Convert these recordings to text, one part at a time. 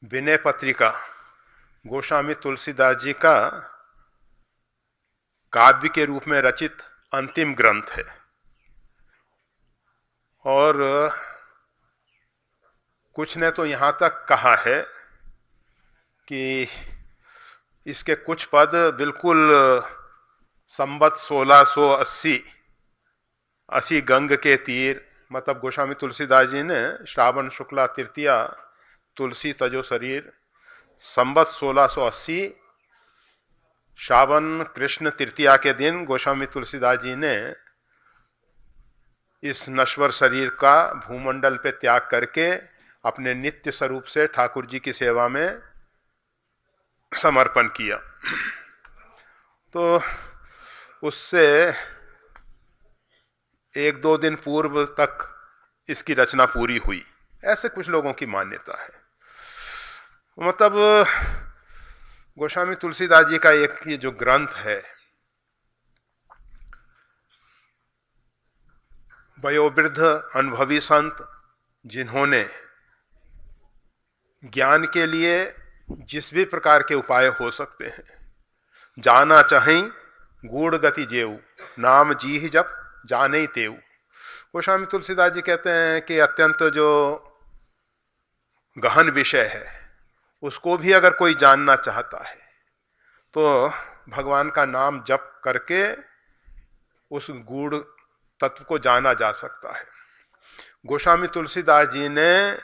विनय पत्रिका गोस्वामी तुलसीदास जी का काव्य के रूप में रचित अंतिम ग्रंथ है। और कुछ ने तो यहाँ तक कहा है कि इसके कुछ पद बिल्कुल संवत 1680 गंग के तीर, मतलब गोस्वामी तुलसीदास जी ने श्रावण शुक्ला तृतीया तुलसी तजो शरीर संवत 1680 श्रावण कृष्ण तृतीया के दिन गोस्वामी तुलसीदास जी ने इस नश्वर शरीर का भूमंडल पे त्याग करके अपने नित्य स्वरूप से ठाकुर जी की सेवा में समर्पण किया। तो उससे 1-2 दिन पूर्व तक इसकी रचना पूरी हुई, ऐसे कुछ लोगों की मान्यता है। मतलब गोस्वामी तुलसीदास जी का एक ये जो ग्रंथ है, वयोवृद्ध अनुभवी संत जिन्होंने ज्ञान के लिए जिस भी प्रकार के उपाय हो सकते हैं, जाना चाहें गूढ़ गति जेऊ, नाम जी जब जाने तेऊ। गोस्वामी तुलसीदास जी कहते हैं कि अत्यंत जो गहन विषय है उसको भी अगर कोई जानना चाहता है तो भगवान का नाम जप करके उस गूढ़ तत्व को जाना जा सकता है। गोस्वामी तुलसीदास जी ने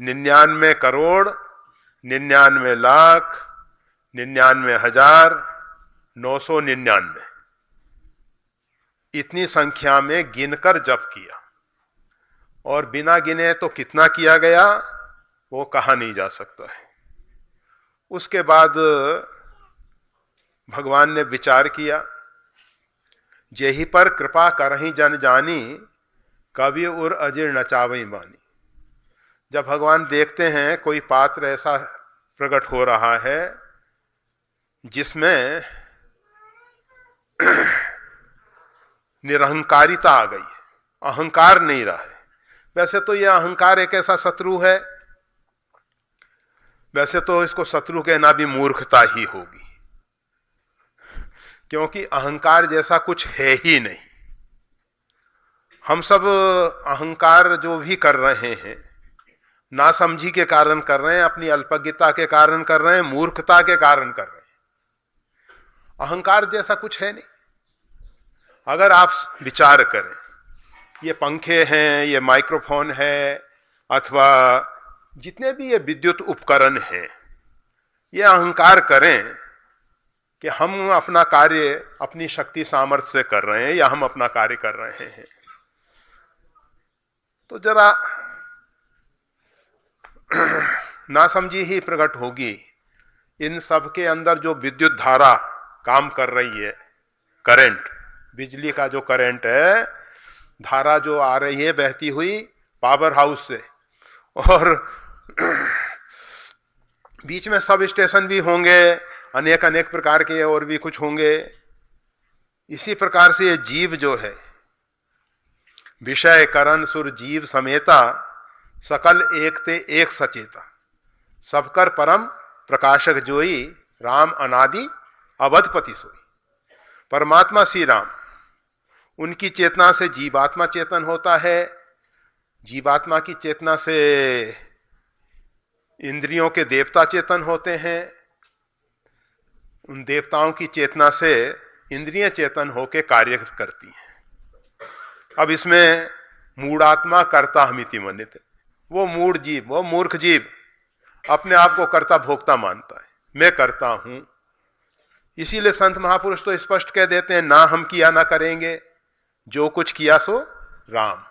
99 करोड़ 99 लाख 99,999 इतनी संख्या में गिनकर जप किया, और बिना गिने तो कितना किया गया वो कहा नहीं जा सकता है। उसके बाद भगवान ने विचार किया, जेहि पर कृपा करहि जन जानी, कवि उर अजीर नचावई बानी। जब भगवान देखते हैं कोई पात्र ऐसा प्रकट हो रहा है जिसमें निरहंकारिता आ गई है, अहंकार नहीं रहा है। वैसे तो यह अहंकार एक ऐसा शत्रु है, वैसे तो इसको शत्रु कहना भी मूर्खता ही होगी, क्योंकि अहंकार जैसा कुछ है ही नहीं। हम सब अहंकार जो भी कर रहे हैं नासमझी के कारण कर रहे हैं, अपनी अल्पज्ञता के कारण कर रहे हैं, मूर्खता के कारण कर रहे हैं। अहंकार जैसा कुछ है नहीं। अगर आप विचार करें, ये पंखे हैं, ये माइक्रोफोन है, अथवा जितने भी ये विद्युत उपकरण हैं, ये अहंकार करें कि हम अपना कार्य अपनी शक्ति सामर्थ्य से कर रहे हैं या हम अपना कार्य कर रहे हैं, तो जरा नासमझी ही प्रकट होगी। इन सब के अंदर जो विद्युत धारा काम कर रही है, करंट, बिजली का जो करंट है, धारा जो आ रही है बहती हुई पावर हाउस से, और बीच में सब स्टेशन भी होंगे, अनेक अनेक प्रकार के और भी कुछ होंगे। इसी प्रकार से ये जीव जो है, विषय करण सुर जीव समेता, सकल एकते एक सचेता, सबकर परम प्रकाशक जोई, राम अनादि अवधपति सोई। परमात्मा श्री राम, उनकी चेतना से जीवात्मा चेतन होता है, जीवात्मा की चेतना से इंद्रियों के देवता चेतन होते हैं, उन देवताओं की चेतना से इंद्रियां चेतन होकर कार्य करती हैं। अब इसमें मूढ़ात्मा कर्ता हमिति मन्यते, वो मूढ़ जीव, वो मूर्ख जीव अपने आप को कर्ता भोक्ता मानता है, मैं करता हूं। इसीलिए संत महापुरुष तो स्पष्ट कह देते हैं, ना हम किया ना करेंगे, जो कुछ किया सो राम।